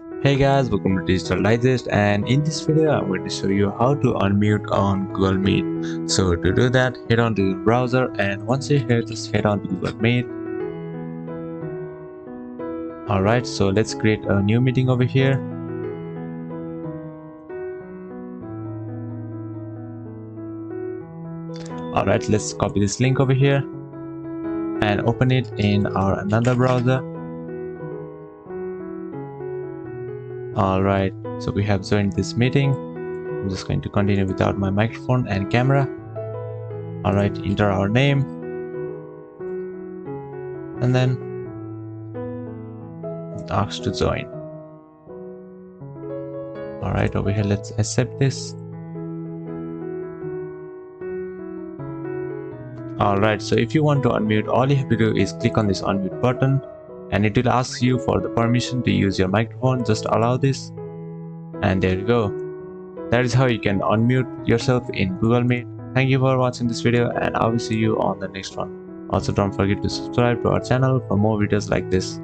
Hey guys, welcome to Digital Digest, and in this video I'm going to show you how to unmute on Google Meet. So to do that, head on to your browser, and once you're here, just head on to Google Meet. Alright, so let's create a new meeting over here. Alright, let's copy this link over here and open it in our another browser. Alright, so we have joined this meeting. I'm just going to continue without my microphone and camera. Alright, enter our name and then ask to join. Alright, over here let's accept this. Alright, so if you want to unmute, all you have to do is click on this unmute button and it will ask you for the permission to use your microphone. Just allow this and there you go. That is how you can unmute yourself in Google Meet. Thank you for watching this video, and I will see you on the next one. Also, don't forget to subscribe to our channel for more videos like this.